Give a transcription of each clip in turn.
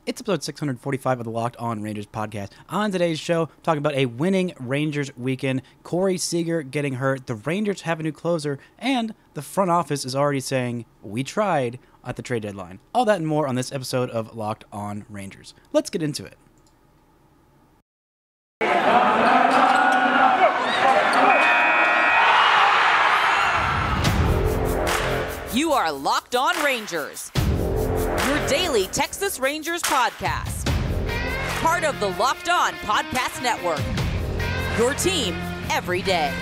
It's episode 645 of the Locked On Rangers podcast. On today's show, talking about a winning Rangers weekend, Corey Seager getting hurt, the Rangers have a new closer, and the front office is already saying, "We tried" at the trade deadline. All that and more on this episode of Locked On Rangers. Let's get into it. You are Locked On Rangers, your daily Texas Rangers podcast. Part of the Locked On Podcast Network, your team every day.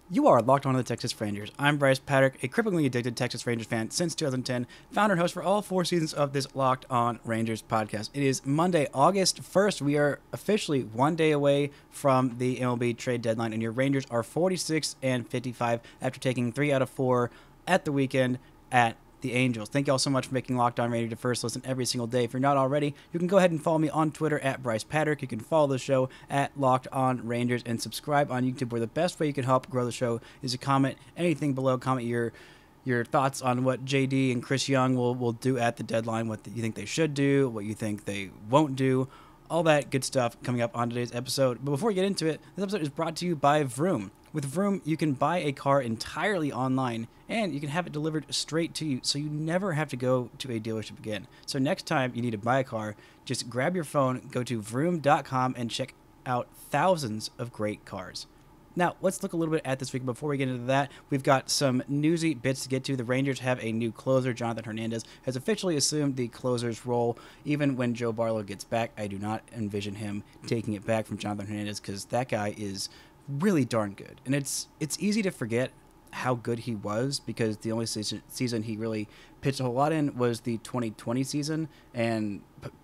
You are Locked On to the Texas Rangers. I'm Bryce Patrick, a cripplingly addicted Texas Rangers fan since 2010, founder and host for all 4 seasons of this Locked On Rangers podcast. It is Monday, August 1st. We are officially 1 day away from the MLB trade deadline, and your Rangers are 46-55 after taking 3 out of 4 at the weekend at the Angels. Thank you all so much for making Locked On Rangers your first listen every single day. If you're not already, you can go ahead and follow me on Twitter at Bryce Patrick. You can follow the show at Locked On Rangers and subscribe on YouTube, where the best way you can help grow the show is to comment anything below. Comment your thoughts on what JD and Chris Young will do at the deadline, what you think they should do, what you think they won't do. All that good stuff coming up on today's episode. But before we get into it, this episode is brought to you by Vroom. With Vroom, you can buy a car entirely online, and you can have it delivered straight to you, so you never have to go to a dealership again. So next time you need to buy a car, just grab your phone, go to vroom.com, and check out thousands of great cars. Now, let's look a little bit at this week. Before we get into that, we've got some newsy bits to get to. The Rangers have a new closer. Jonathan Hernandez has officially assumed the closer's role. Even when Joe Barlow gets back, I do not envision him taking it back from Jonathan Hernandez, because that guy is really darn good. And it's easy to forget how good he was, because the only season he really pitched a whole lot in was the 2020 season. And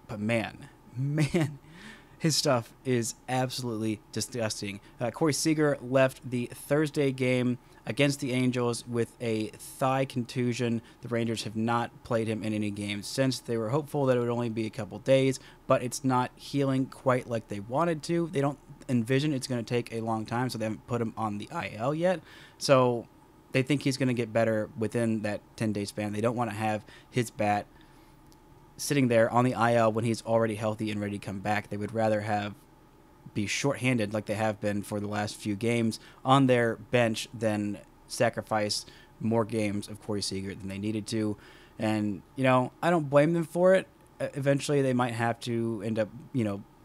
but man, his stuff is absolutely disgusting. Corey Seager left the Thursday game against the Angels with a thigh contusion. The Rangers have not played him in any games since. They were hopeful that it would only be a couple days, but it's not healing quite like they wanted to. They don't envision it's going to take a long time, so they haven't put him on the IL yet. So they think he's going to get better within that 10-day span. They don't want to have his bat sitting there on the IL when he's already healthy and ready to come back. They would rather be shorthanded like they have been for the last few games on their bench than sacrifice more games of Corey Seager than they needed to. And, I don't blame them for it. Eventually they might have to end up,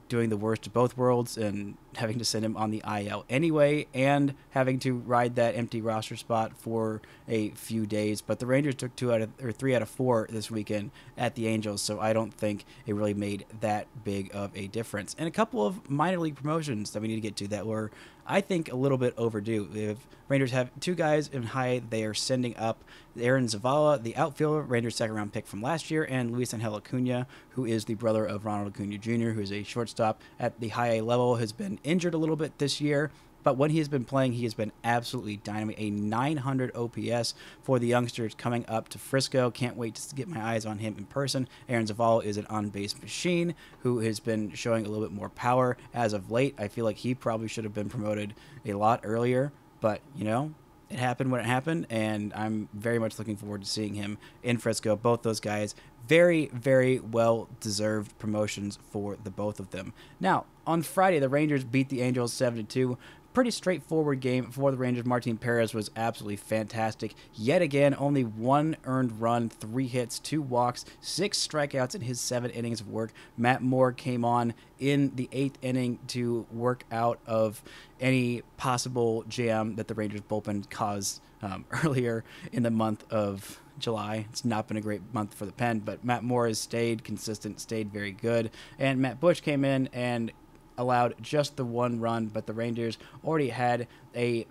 doing the worst of both worlds and having to send him on the IL anyway, and having to ride that empty roster spot for a few days. But the Rangers took 3 out of 4 this weekend at the Angels, so I don't think it really made that big of a difference. And a couple of minor league promotions that we need to get to that were, I think, a little bit overdue. If Rangers have 2 guys in high they are sending up: Aaron Zavala, the outfielder, Rangers second-round pick from last year, and Luis Acuna, who is the brother of Ronald Acuna Jr., who is a shortstop at the high A level, has been injured a little bit this year. But when he has been playing, he has been absolutely dynamite. A 900 OPS for the youngsters coming up to Frisco. Can't wait to get my eyes on him in person. Aaron Zavala is an on-base machine who has been showing a little bit more power as of late. I feel like he probably should have been promoted a lot earlier. But, it happened when it happened, and I'm very much looking forward to seeing him in Frisco. Both those guys, very, very well-deserved promotions for the both of them. Now, on Friday, the Rangers beat the Angels 7-2. Pretty straightforward game for the Rangers. Martin Perez was absolutely fantastic. Yet again, only 1 earned run, 3 hits, 2 walks, 6 strikeouts in his 7 innings of work. Matt Moore came on in the 8th inning to work out of any possible jam that the Rangers bullpen caused earlier in the month of July. It's not been a great month for the pen, but Matt Moore has stayed consistent, stayed very good. And Matt Bush came in and allowed just the 1 run, but the Rangers already had a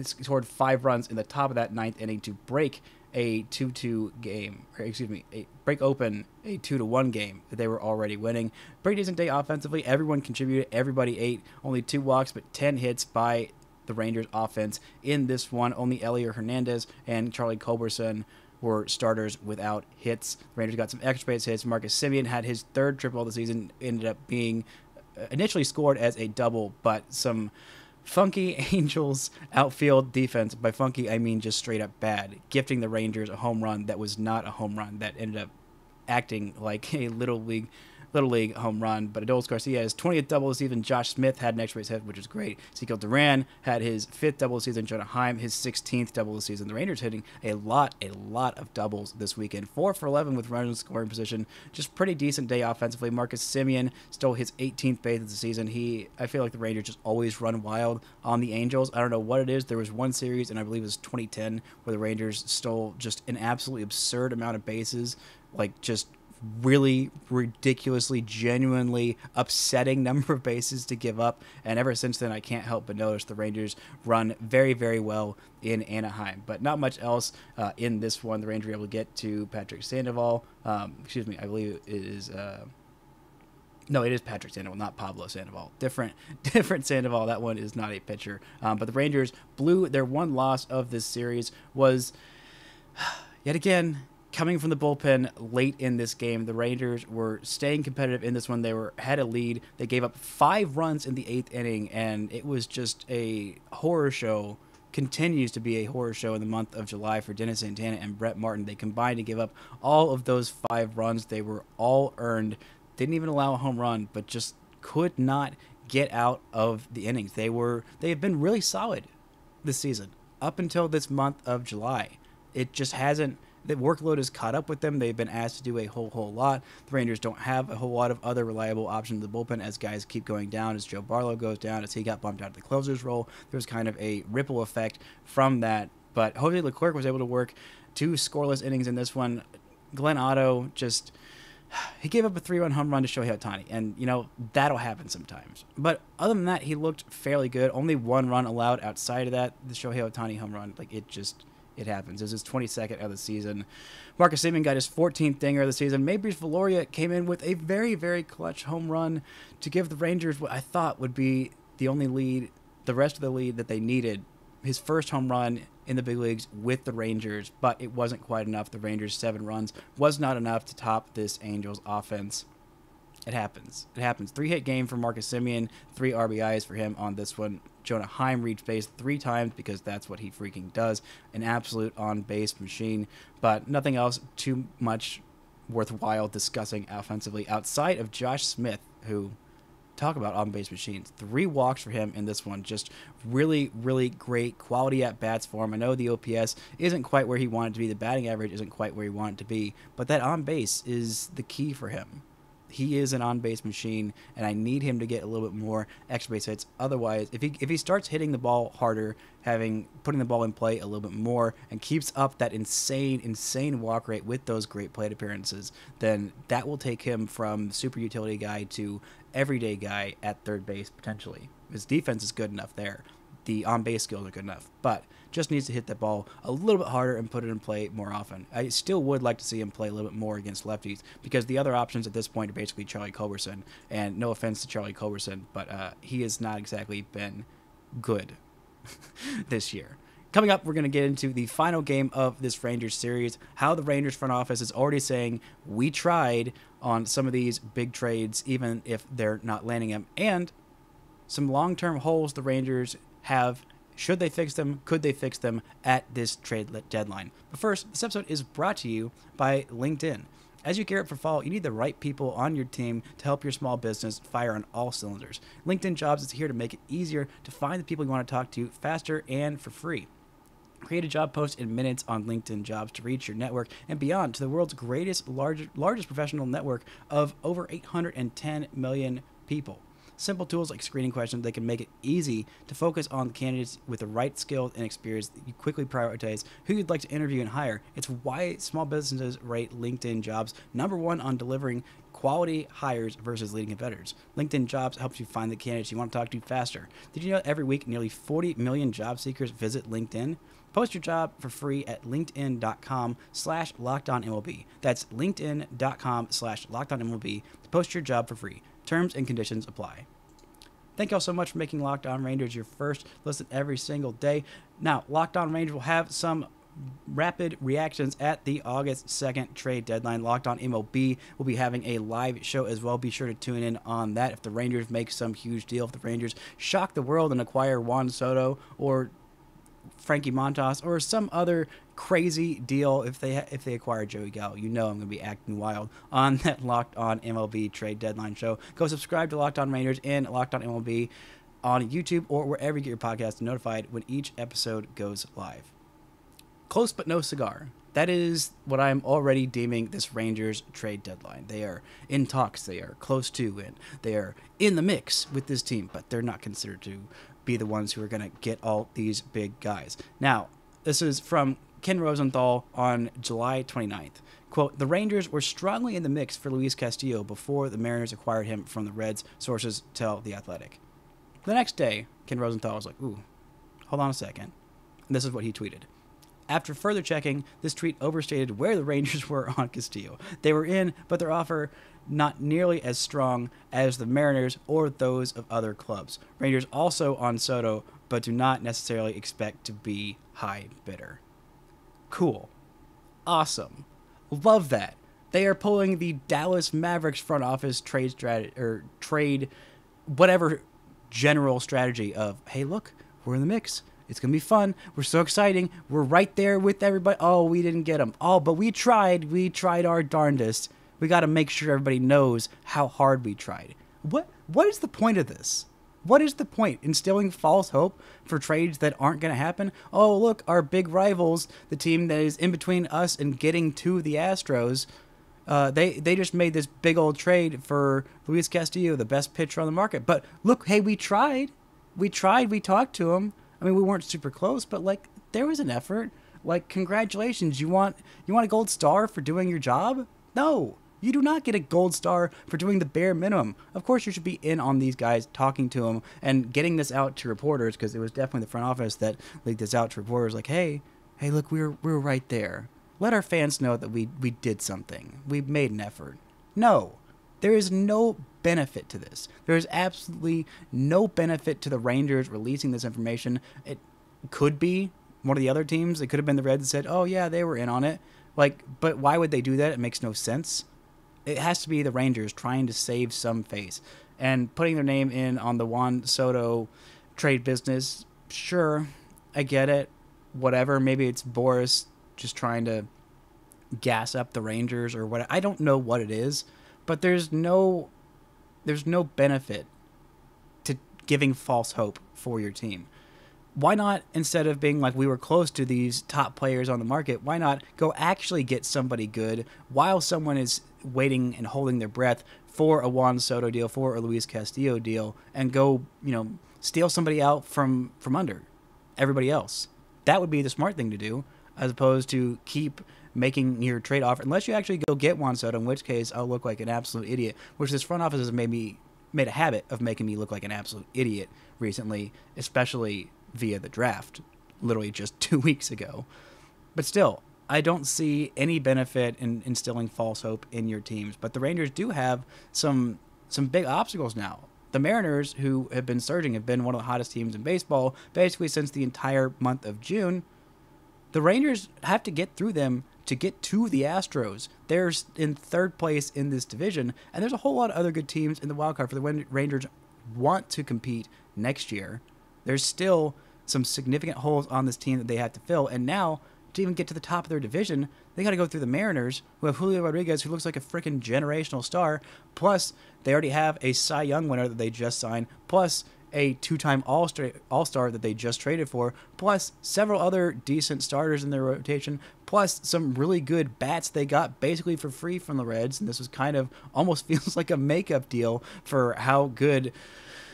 scored 5 runs in the top of that 9th inning to break a 2-2 game, break open a 2-1 game that they were already winning. Pretty decent day offensively. Everyone contributed. Everybody ate. Only 2 walks, but 10 hits by the Rangers offense in this one. Only Elliot Hernandez and Charlie Culberson were starters without hits. The Rangers got some extra base hits. Marcus Simeone had his 3rd triple of the season, ended up being initially scored as a double, but some Funky Angels outfield defense. By funky, I mean just straight up bad, gifting the Rangers a home run that was not a home run, that ended up acting like a little league home run. But Adolis Garcia, his 20th double this season. Josh Smith had an extra base hit, which is great. Ezekiel Duran had his 5th double this season. Jonah Heim, his 16th double this season. The Rangers hitting a lot of doubles this weekend. 4 for 11 with runners in scoring position. Just pretty decent day offensively. Marcus Simeone stole his 18th base of the season. I feel like the Rangers just always run wild on the Angels. I don't know what it is. There was one series, and I believe it was 2010, where the Rangers stole just an absolutely absurd amount of bases, like just really ridiculously, genuinely upsetting number of bases to give up. And ever since then, I can't help but notice the Rangers run very, very well in Anaheim. But not much else in this one. The Rangers were able to get to Patrick Sandoval. I believe it is... No, it is Patrick Sandoval, not Pablo Sandoval. Different Sandoval. That one is not a pitcher. But the Rangers blew their one loss of this series. Was yet again coming from the bullpen late in this game. The Rangers were staying competitive in this one. They had a lead. They gave up 5 runs in the 8th inning, and it was just a horror show. Continues to be a horror show in the month of July for Dennis Santana and Brett Martin. They combined to give up all of those 5 runs. They were all earned. Didn't even allow a home run, but just could not get out of the innings. They have been really solid this season up until this month of July. It just hasn't. The workload has caught up with them. They've been asked to do a whole lot. The Rangers don't have a whole lot of other reliable options in the bullpen as guys keep going down, as Joe Barlow goes down, as he got bumped out of the closer's role. There was kind of a ripple effect from that. But Jose Leclerc was able to work 2 scoreless innings in this one. Glenn Otto he gave up a 3-run home run to Shohei Ohtani, and, that'll happen sometimes. But other than that, he looked fairly good. Only 1 run allowed outside of that, the Shohei Ohtani home run. It happens. This is his 22nd of the season. Marcus Simeone got his 14th dinger of the season. Maybreeze Valoria came in with a very, very clutch home run to give the Rangers what I thought would be the only lead, the rest of the lead that they needed. His first home run in the big leagues with the Rangers, but it wasn't quite enough. The Rangers' 7 runs was not enough to top this Angels offense. It happens. 3-hit game for Marcus Simeone, 3 RBIs for him on this one. Jonah Heim reached base 3 times because that's what he freaking does. An absolute on-base machine, but nothing else too much worthwhile discussing offensively outside of Josh Smith, who, talk about on-base machines. 3 walks for him in this one. Just really, really great quality at-bats for him. I know the OPS isn't quite where he wanted to be. The batting average isn't quite where he wanted it to be, but that on-base is the key for him. He is an on-base machine, and I need him to get a little bit more extra base hits. Otherwise, if he starts hitting the ball harder, putting the ball in play a little bit more, and keeps up that insane walk rate with those great plate appearances, then that will take him from super utility guy to everyday guy at third base potentially. His defense is good enough there. The on-base skills are good enough, but just needs to hit that ball a little bit harder and put it in play more often. I still would like to see him play a little bit more against lefties, because the other options at this point are basically Charlie Culberson, and no offense to Charlie Culberson, but he has not exactly been good this year. Coming up, we're going to get into the final game of this Rangers series, how the Rangers front office is already saying, we tried on some of these big trades, even if they're not landing them, and some long-term holes the Rangers have. Should they fix them? Could they fix them at this trade deadline? But first, this episode is brought to you by LinkedIn. As you gear up for fall, you need the right people on your team to help your small business fire on all cylinders. LinkedIn Jobs is here to make it easier to find the people you want to talk to faster and for free. Create a job post in minutes on LinkedIn Jobs to reach your network and beyond to the world's largest professional network of over 810 million people. Simple tools like screening questions, they can make it easy to focus on candidates with the right skills and experience. You quickly prioritize who you'd like to interview and hire. It's why small businesses rate LinkedIn Jobs #1 on delivering quality hires versus leading competitors. LinkedIn Jobs helps you find the candidates you want to talk to faster. Did you know every week nearly 40 million job seekers visit LinkedIn? Post your job for free at linkedin.com/LockedOnMLB. That's linkedin.com/LockedOnMLB to post your job for free. Terms and conditions apply. Thank you all so much for making Locked On Rangers your first listen every single day. Now, Locked On Rangers will have some rapid reactions at the August 2nd trade deadline. Locked On MLB will be having a live show as well. Be sure to tune in on that. If the Rangers make some huge deal, if the Rangers shock the world and acquire Juan Soto or Frankie Montas or some other crazy deal, if they acquire Joey Gallo, I'm going to be acting wild on that Locked On MLB trade deadline show. Go subscribe to Locked On Rangers and Locked On MLB on YouTube or wherever you get your podcast, notified when each episode goes live. Close but no cigar. That is what I'm already deeming this Rangers trade deadline. They are in talks. They are close to, and they are in the mix with this team, but they're not considered to be the ones who are going to get all these big guys. Now, this is from Ken Rosenthal on July 29th. Quote, the Rangers were strongly in the mix for Louise Castillo before the Mariners acquired him from the Reds, sources tell The Athletic. The next day, Ken Rosenthal was like, ooh, hold on a second. And this is what he tweeted. After further checking, this tweet overstated where the Rangers were on Castillo. They were in, but their offer not nearly as strong as the Mariners or those of other clubs. Rangers also on Soto, but do not necessarily expect to be high bidder. Cool. Awesome. Love that. They are pulling the Dallas Mavericks front office trade strategy, or trade whatever general strategy of, hey, look, we're in the mix. It's going to be fun. We're so exciting. We're right there with everybody. Oh, we didn't get them. Oh, but we tried. We tried our darndest. We got to make sure everybody knows how hard we tried. What is the point of this? What is the point? Instilling false hope for trades that aren't going to happen? Oh, look, our big rivals, the team that is in between us and getting to the Astros, they just made this big old trade for Louise Castillo, the best pitcher on the market. But look, hey, we tried. We talked to him. I mean, we weren't super close, but like there was an effort. Like, congratulations. You want a gold star for doing your job? No, you do not get a gold star for doing the bare minimum. Of course, you should be in on these guys, talking to them and getting this out to reporters, because it was definitely the front office that leaked this out to reporters. Like, hey, look, we're right there. Let our fans know that we did something. We made an effort. No, there is no benefit to this. There is absolutely no benefit to the Rangers releasing this information. It could be one of the other teams. It could have been the Reds that said, oh, yeah, they were in on it. Like, but why would they do that? It makes no sense. It has to be the Rangers trying to save some face. And putting their name in on the Juan Soto trade business, sure, I get it. Whatever. Maybe it's Boris just trying to gas up the Rangers or what. I don't know what it is, but there's no benefit to giving false hope for your team. Why not, instead of being like, we were close to these top players on the market, why not go actually get somebody good while someone is waiting and holding their breath for a Juan Soto deal, for a Luis Castillo deal, and go, steal somebody out from under everybody else? That would be the smart thing to do, as opposed to keep making your trade offer, unless you actually go get Juan Soto, in which case I'll look like an absolute idiot, which this front office has made a habit of making me look like an absolute idiot recently, especially via the draft, literally just 2 weeks ago. But still, I don't see any benefit in instilling false hope in your teams. But the Rangers do have some big obstacles now. The Mariners, who have been surging, have been one of the hottest teams in baseball basically since the entire month of June. The Rangers have to get through them to get to the Astros. They're in third place in this division, and there's a whole lot of other good teams in the wild card for the Rangers want to compete next year. There's still some significant holes on this team that they have to fill, and now to even get to the top of their division, they got to go through the Mariners, who have Julio Rodriguez, who looks like a freaking generational star, plus they already have a Cy Young winner that they just signed, plus a two-time All-Star that they just traded for, plus several other decent starters in their rotation, plus some really good bats they got basically for free from the Reds, and this was kind of almost feels like a makeup deal for how good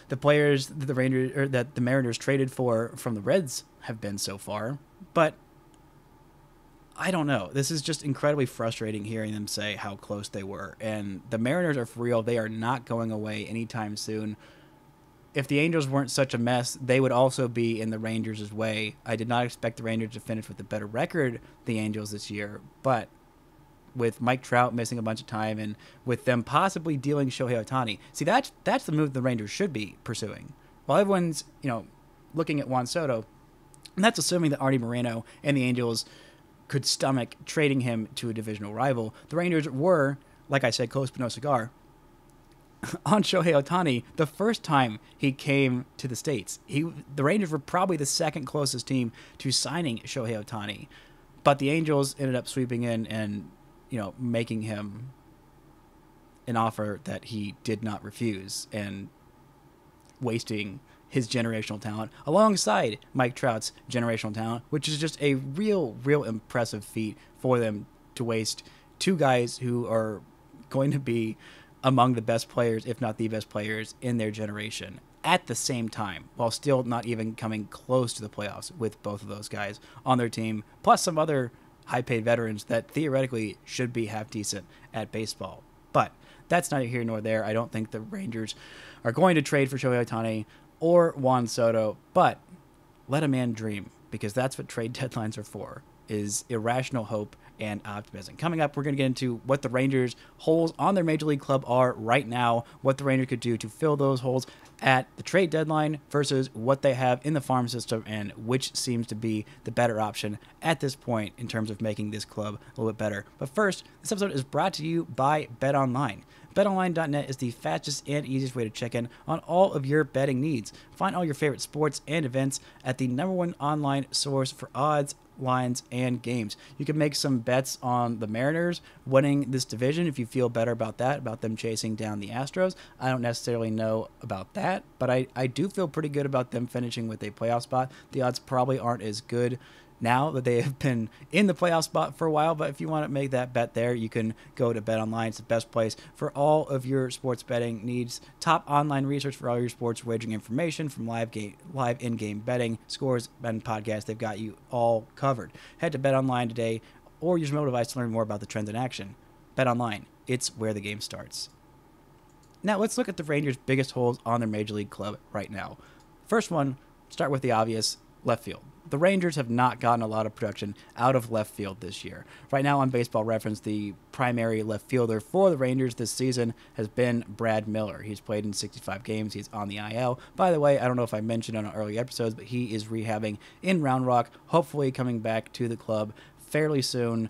the players that the Mariners traded for from the Reds have been so far. But I don't know. This is just incredibly frustrating hearing them say how close they were. And the Mariners are for real. They are not going away anytime soon. If the Angels weren't such a mess, they would also be in the Rangers' way. I did not expect the Rangers to finish with a better record than the Angels this year, but with Mike Trout missing a bunch of time and with them possibly dealing Shohei Ohtani, see, that's the move the Rangers should be pursuing. While everyone's looking at Juan Soto, and that's assuming that Artie Moreno and the Angels could stomach trading him to a divisional rival. The Rangers were, like I said, close but no cigar on Shohei Ohtani the first time he came to the States. The Rangers were probably the second closest team to signing Shohei Ohtani, but the Angels ended up sweeping in and, making him an offer that he did not refuse and wasting his generational talent alongside Mike Trout's generational talent, which is just a real impressive feat for them to waste two guys who are going to be among the best players, if not the best players in their generation at the same time, while still not even coming close to the playoffs with both of those guys on their team, plus some other high-paid veterans that theoretically should be half decent at baseball. But that's neither here nor there. I don't think the Rangers are going to trade for Shohei Ohtani or Juan Soto, but let a man dream, because that's what trade deadlines are for, is irrational hope and optimism. Coming up, we're going to get into what the Rangers' holes on their Major League club are right now, what the Rangers could do to fill those holes at the trade deadline versus what they have in the farm system and which seems to be the better option at this point in terms of making this club a little bit better. But first, this episode is brought to you by BetOnline. BetOnline.net is the fastest and easiest way to check in on all of your betting needs. Find all your favorite sports and events at the #1 online source for odds, lines, and games. You can make some bets on the Mariners winning this division if you feel better about that, about them chasing down the Astros. I don't necessarily know about that, but I do feel pretty good about them finishing with a playoff spot. The odds probably aren't as good now that they have been in the playoff spot for a while, but if you want to make that bet there, you can go to BetOnline. It's the best place for all of your sports betting needs. Top online research for all your sports wagering information, from live in-game betting, scores, and podcasts. They've got you all covered. Head to BetOnline today or use your mobile device to learn more about the trends in action. BetOnline, it's where the game starts. Now let's look at the Rangers' biggest holes on their Major League club right now. First one, start with the obvious, left field. The Rangers have not gotten a lot of production out of left field this year. Right now on Baseball Reference, the primary left fielder for the Rangers this season has been Brad Miller. He's played in 65 games. He's on the IL. By the way, I don't know if I mentioned on early episodes, but he is rehabbing in Round Rock, hopefully coming back to the club fairly soon.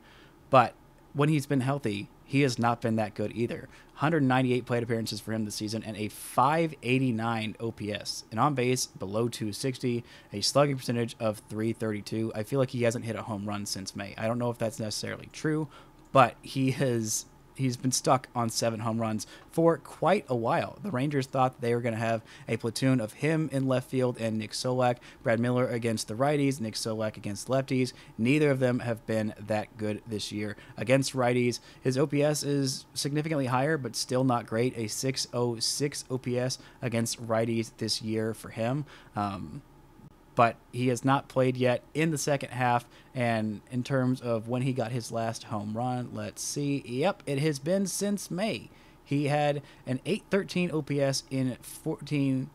But when he's been healthy, he has not been that good either. 198 plate appearances for him this season and a 589 OPS. An on base below 260, a slugging percentage of 332. I feel like he hasn't hit a home run since May. I don't know if that's necessarily true, but he's been stuck on 7 home runs for quite a while. The Rangers thought they were going to have a platoon of him in left field and Nick Solak. Brad Miller against the righties, Nick Solak against lefties. Neither of them have been that good this year. Against righties, his OPS is significantly higher, but still not great. A 606 OPS against righties this year for him. But he has not played yet in the second half. And in terms of when he got his last home run, let's see. Yep, it has been since May. He had an 813 OPS in 14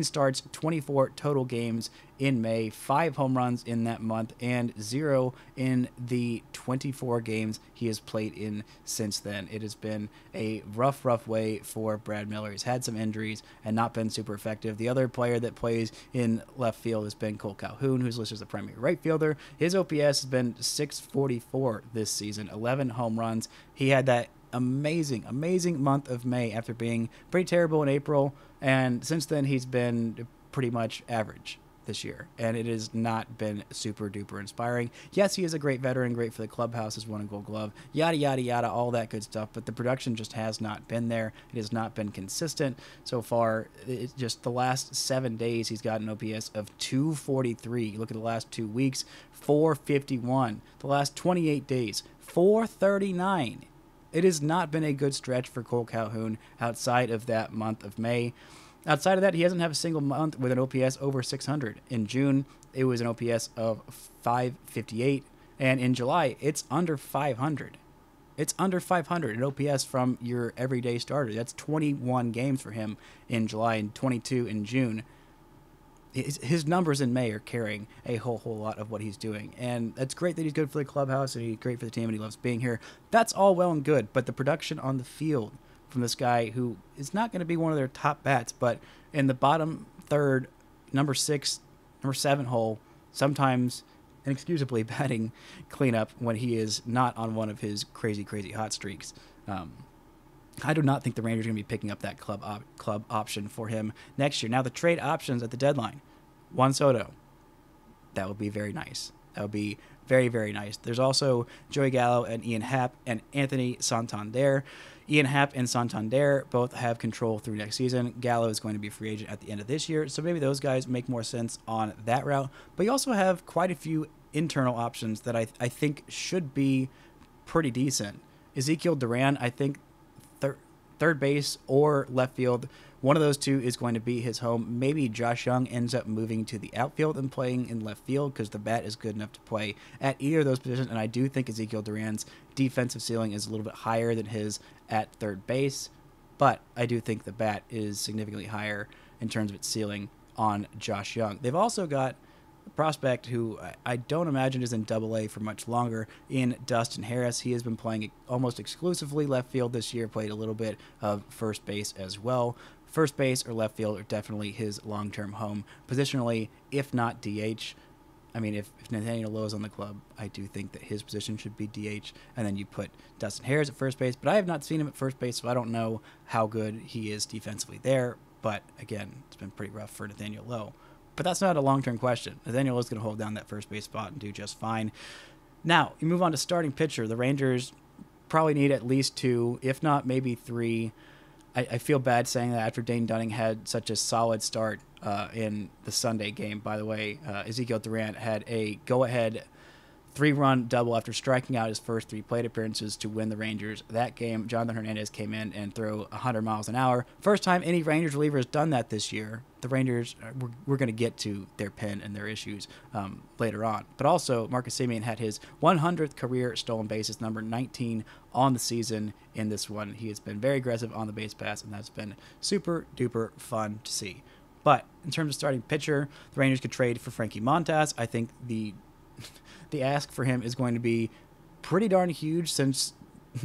starts, 24 total games in May, 5 home runs in that month, and 0 in the 24 games he has played in since then. It has been a rough way for Brad Miller. He's had some injuries and not been super effective. The other player that plays in left field has been Cole Calhoun, who's listed as the primary right fielder. His OPS has been 644 this season, 11 home runs. He had that amazing month of May after being pretty terrible in April, and since then he's been pretty much average this year, and it has not been super duper inspiring. Yes, he is a great veteran, great for the clubhouse, has won a Gold Glove, yada yada yada, all that good stuff, but the production just has not been there. It has not been consistent so far. It's just the last 7 days he's got an OPS of 243. Look at the last 2 weeks, 451. The last 28 days, 439. It has not been a good stretch for Cole Calhoun outside of that month of May. Outside of that, he hasn't had a single month with an OPS over 600. In June, it was an OPS of 558, and in July, it's under 500. It's under 500, an OPS from your everyday starter. That's 21 games for him in July and 22 in June. His numbers in May are carrying a whole lot of what he's doing. And it's great that he's good for the clubhouse and he's great for the team and he loves being here. That's all well and good, but the production on the field from this guy who is not going to be one of their top bats, but in the bottom third, number 6, number 7 hole, sometimes inexcusably batting cleanup when he is not on one of his crazy hot streaks. I do not think the Rangers are going to be picking up that club option for him next year. Now, the trade options at the deadline. Juan Soto. That would be very nice. That would be very, very nice. There's also Joey Gallo and Ian Happ and Anthony Santander. Ian Happ and Santander both have control through next season. Gallo is going to be a free agent at the end of this year, so maybe those guys make more sense on that route. But you also have quite a few internal options that I think should be pretty decent. Ezekiel Duran, I think third base or left field, one of those two is going to be his home. Maybe Josh Jung ends up moving to the outfield and playing in left field because the bat is good enough to play at either of those positions. And I do think Ezekiel Duran's defensive ceiling is a little bit higher than his at third base. But I do think the bat is significantly higher in terms of its ceiling on Josh Jung. They've also got a prospect who I don't imagine is in Double-A for much longer in Dustin Harris. He has been playing almost exclusively left field this year, played a little bit of first base as well. First base or left field are definitely his long-term home positionally, if not DH. I mean, if Nathaniel Lowe's on the club, I do think that his position should be DH, and then you put Dustin Harris at first base. But I have not seen him at first base, so I don't know how good he is defensively there. But again, it's been pretty rough for Nathaniel Lowe. But that's not a long-term question. Nathaniel Lowe's going to hold down that first base spot and do just fine. Now, you move on to starting pitcher. The Rangers probably need at least two, if not maybe three. I feel bad saying that after Dane Dunning had such a solid start in the Sunday game. By the way, Ezekiel Duran had a go-ahead 3-run double after striking out his first 3 plate appearances to win the Rangers that game. Jonathan Hernandez came in and threw 100 miles an hour. First time any Rangers reliever has done that this year. The Rangers, we're going to get to their pen and their issues later on. But also, Marcus Simeone had his 100th career stolen bases, number 19 on the season in this one. He has been very aggressive on the base pass, and that's been super duper fun to see. But in terms of starting pitcher, the Rangers could trade for Frankie Montas. I think the ask for him is going to be pretty darn huge, since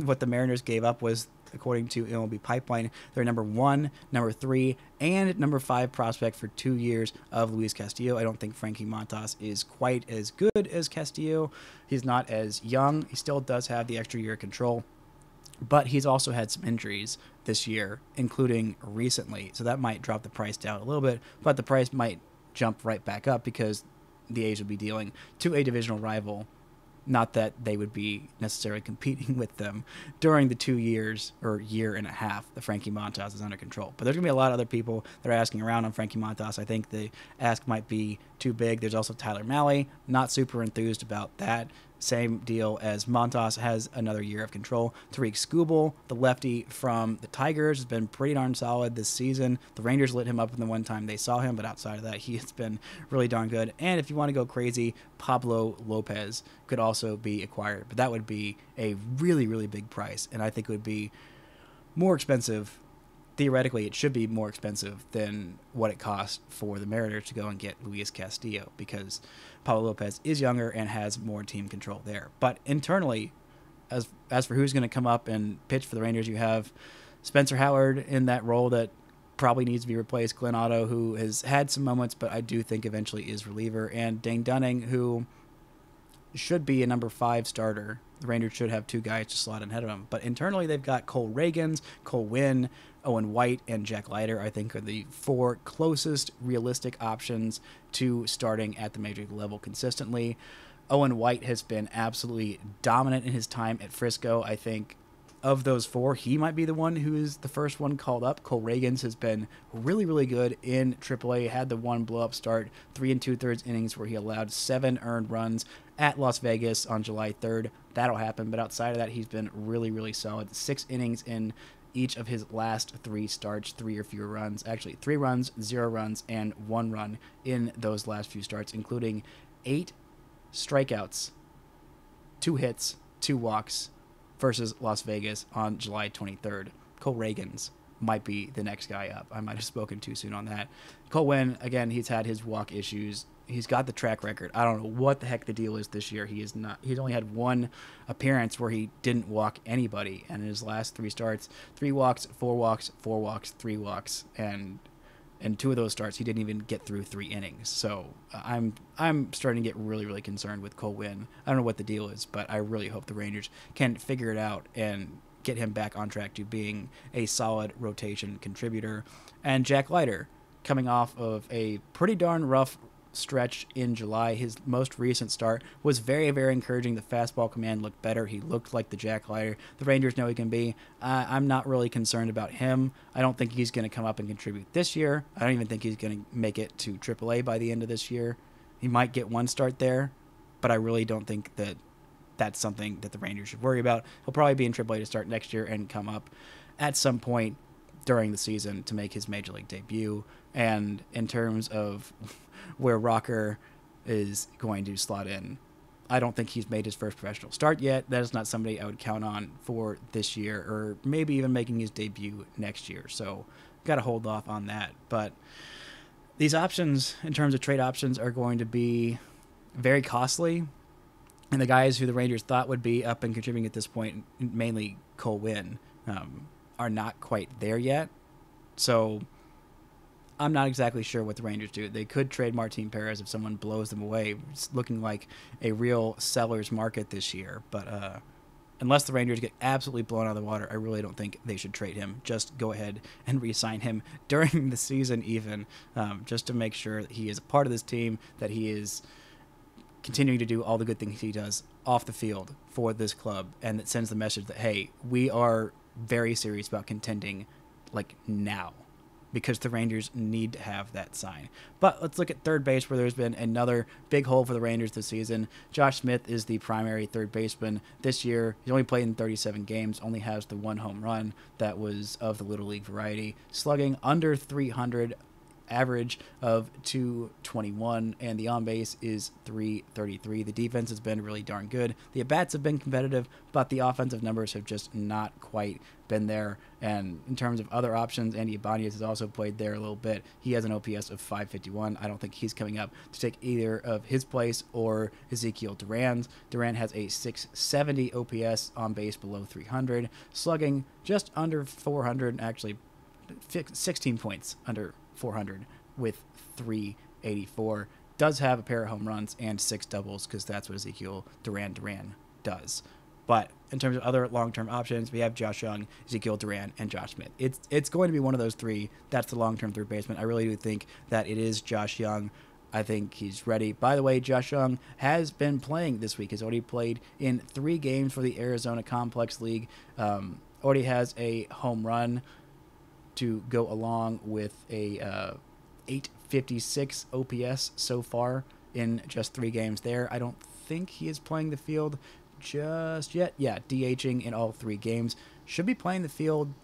what the Mariners gave up was, according to MLB Pipeline, their number 1, number 3, and number 5 prospect for 2 years of Louise Castillo. I don't think Frankie Montas is quite as good as Castillo. He's not as young. He still does have the extra year of control, but he's also had some injuries this year, including recently. So that might drop the price down a little bit, but the price might jump right back up because the A's would be dealing to a divisional rival. Not that they would be necessarily competing with them during the 2 years or year and a half that Frankie Montas is under control. But there's going to be a lot of other people that are asking around on Frankie Montas. I think the ask might be too big. There's also Tyler Mahle. Not super enthused about that. Same deal as Montas has another year of control. Tariq Skubal, the lefty from the Tigers, has been pretty darn solid this season. The Rangers lit him up in the one time they saw him, but outside of that, he has been really darn good. And if you want to go crazy, Pablo Lopez could also be acquired, but that would be a really, really big price, and I think it would be more expensive. Theoretically, it should be more expensive than what it cost for the Mariners to go and get Luis Castillo, because Pablo Lopez is younger and has more team control there. But internally, as for who's going to come up and pitch for the Rangers, you have Spencer Howard in that role that probably needs to be replaced. Glenn Otto, who has had some moments, but I do think eventually is reliever. And Dane Dunning, who should be a number 5 starter. The Rangers should have 2 guys to slot in ahead of him. But internally, they've got Cole Ragans, Cole Winn, Owen White, and Jack Leiter, I think, are the 4 closest realistic options to starting at the major league level consistently. Owen White has been absolutely dominant in his time at Frisco. I think of those 4, he might be the one who is the first one called up. Cole Ragans has been really, really good in AAA. Had the 1 blow-up start, 3 2/3 innings where he allowed 7 earned runs at Las Vegas on July 3rd. That'll happen, but outside of that, he's been really, really solid. 6 innings in each of his last 3 starts, 3 or fewer runs. Actually, 3 runs, 0 runs, and 1 run in those last few starts, including 8 strikeouts, 2 hits, 2 walks versus Las Vegas on July 23rd. Cole Ragans might be the next guy up. I might have spoken too soon on that. Cole Winn, again, he's had his walk issues. He's got the track record. I don't know what the heck the deal is this year. He's only had 1 appearance where he didn't walk anybody, and in his last 3 starts, 3 walks, 4 walks, 4 walks, 3 walks, and And 2 of those starts, he didn't even get through 3 innings. So I'm starting to get really, really concerned with Cole Winn. I don't know what the deal is, but I really hope the Rangers can figure it out and get him back on track to being a solid rotation contributor. And Jack Leiter, coming off of a pretty darn rough stretch in July. His most recent start was very, very encouraging. The fastball command looked better. He looked like the Jack Leiter the Rangers know he can be. I'm not really concerned about him. I don't think he's going to come up and contribute this year. I don't even think he's going to make it to AAA by the end of this year. He might get 1 start there, but I really don't think that that's something that the Rangers should worry about. He'll probably be in AAA to start next year and come up at some point during the season to make his Major League debut. And in terms of where Rocker is going to slot in, I don't think he's made his first professional start yet. That is not somebody I would count on for this year, or maybe even making his debut next year. So got to hold off on that. But these options, in terms of trade options, are going to be very costly. And the guys who the Rangers thought would be up and contributing at this point, mainly Cole Winn, are not quite there yet. So I'm not exactly sure what the Rangers do. They could trade Martin Perez if someone blows them away. It's looking like a real seller's market this year. But unless the Rangers get absolutely blown out of the water, I really don't think they should trade him. Just go ahead and re-sign him during the season even, just to make sure that he is a part of this team, that he is continuing to do all the good things he does off the field for this club, and that sends the message that, hey, we are very serious about contending, like, now, because the Rangers need to have that sign. But let's look at third base, where there's been another big hole for the Rangers this season. Josh Smith is the primary third baseman this year. He's only played in 37 games, only has the 1 home run that was of the Little League variety, slugging under 300, average of 221, and the on base is 333. The defense has been really darn good. The at-bats have been competitive, but the offensive numbers have just not quite been there. And in terms of other options, Andy Ibanez has also played there a little bit. He has an OPS of 551. I don't think he's coming up to take either of his place or Ezekiel Duran's. Duran has a 670 OPS, on base below 300, slugging just under 400, actually 16 points under 400 with 384. Does have a pair of home runs and 6 doubles, because that's what Ezekiel Duran does. But in terms of other long-term options, we have Josh Jung, Ezekiel Duran, and Josh Smith. It's going to be one of those 3. That's the long-term third baseman. I really do think that it is Josh Jung. I think he's ready. By the way, Josh Jung has been playing this week. He's already played in 3 games for the Arizona Complex League. Already has a home run to go along with a 856 OPS so far in just 3 games there. I don't think he is playing the field just yet. Yeah, DHing in all 3 games. Should be playing the field,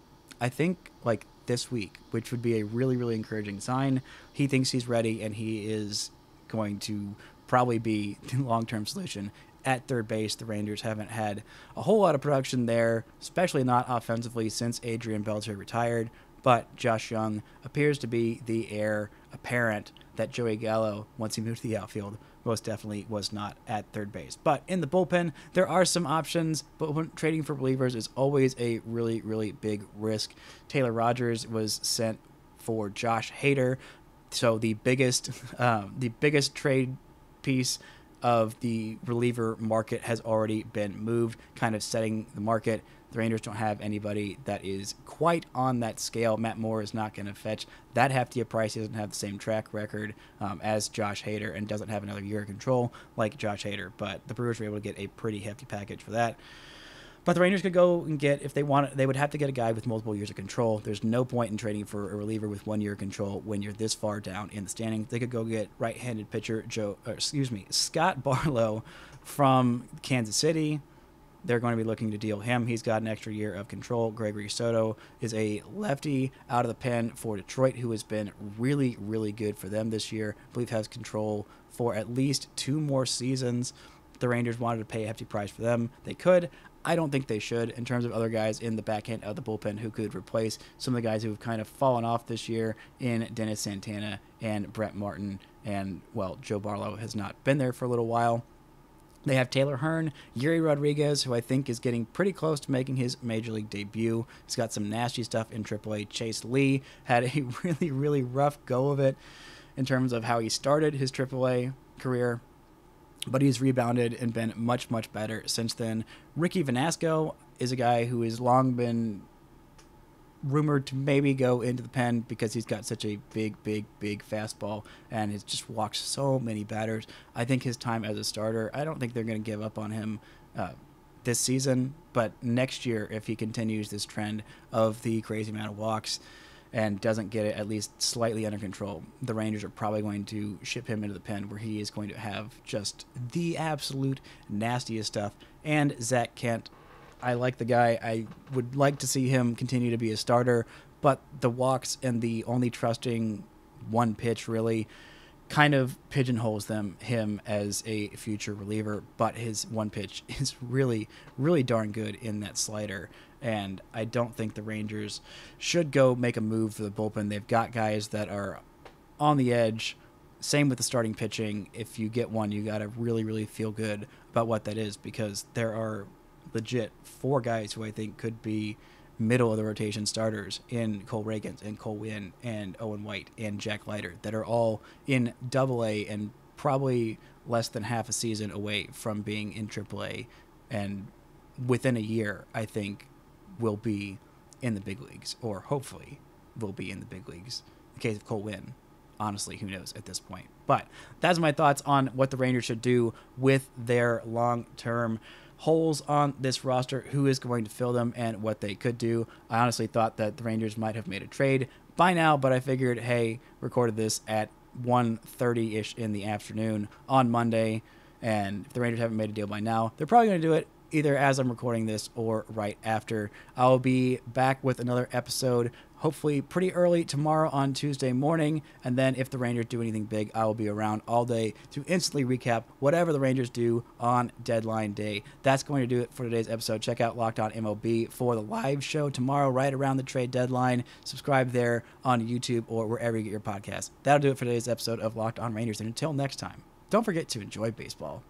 I think, like this week, which would be a really, really encouraging sign. He thinks he's ready, and he is going to probably be the long-term solution at third base. The Rangers haven't had a whole lot of production there, especially not offensively, since Adrian Beltre retired. But Josh Jung appears to be the heir apparent that Joey Gallo, once he moved to the outfield, most definitely was not at third base. But in the bullpen, there are some options, but when trading for relievers is always a really, really big risk. Taylor Rogers was sent for Josh Hader, so the biggest trade piece of the reliever market has already been moved, kind of setting the market. The Rangers don't have anybody that is quite on that scale. Matt Moore is not going to fetch that hefty a price. He doesn't have the same track record as Josh Hader, and doesn't have another year of control like Josh Hader. But the Brewers were able to get a pretty hefty package for that. But the Rangers could go and get, if they want it, they would have to get a guy with multiple years of control. There's no point in trading for a reliever with 1 year of control when you're this far down in the standings. They could go get right-handed pitcher Scott Barlow from Kansas City. They're going to be looking to deal him. He's got an extra year of control. Gregory Soto is a lefty out of the pen for Detroit, who has been really, really good for them this year. I believe has control for at least 2 more seasons. The Rangers wanted to pay a hefty price for them. They could. I don't think they should. In terms of other guys in the back end of the bullpen who could replace some of the guys who have kind of fallen off this year in Dennis Santana and Brett Martin. And, well, Joe Barlow has not been there for a little while. They have Taylor Hearn, Yuri Rodriguez, who I think is getting pretty close to making his major league debut. He's got some nasty stuff in AAA. Chase Lee had a really, really rough go of it in terms of how he started his AAA career, but he's rebounded and been much, much better since then. Ricky Vernasco is a guy who has long been rumored to maybe go into the pen because he's got such a big, big, big fastball and has just walked so many batters. I think his time as a starter, I don't think they're going to give up on him this season, but next year, if he continues this trend of the crazy amount of walks and doesn't get it at least slightly under control, the Rangers are probably going to ship him into the pen where he is going to have just the absolute nastiest stuff. And Zach Kent, I like the guy. I would like to see him continue to be a starter, but the walks and the only trusting one pitch really kind of pigeonholes him as a future reliever. But his one pitch is really, really darn good in that slider. And I don't think the Rangers should go make a move for the bullpen. They've got guys that are on the edge. Same with the starting pitching. If you get one, you got to really, really feel good about what that is, because there are legit 4 guys who I think could be middle of the rotation starters in Cole Ragans and Cole Winn and Owen White and Jack Leiter that are all in AA and probably less than half a season away from being in AAA, and within a year I think will be in the big leagues, or hopefully will be in the big leagues. In the case of Cole Winn, honestly, who knows at this point. But that's my thoughts on what the Rangers should do with their long-term holes on this roster, who is going to fill them, and what they could do. I honestly thought that the Rangers might have made a trade by now, but I figured, hey, recorded this at 1:30-ish in the afternoon on Monday, and if the Rangers haven't made a deal by now, they're probably going to do it either as I'm recording this or right after. I'll be back with another episode hopefully pretty early tomorrow on Tuesday morning, and then if the Rangers do anything big, I will be around all day to instantly recap whatever the Rangers do on deadline day. That's going to do it for today's episode. Check out Locked On MLB for the live show tomorrow right around the trade deadline. Subscribe there on YouTube or wherever you get your podcasts. That'll do it for today's episode of Locked On Rangers, and until next time, don't forget to enjoy baseball.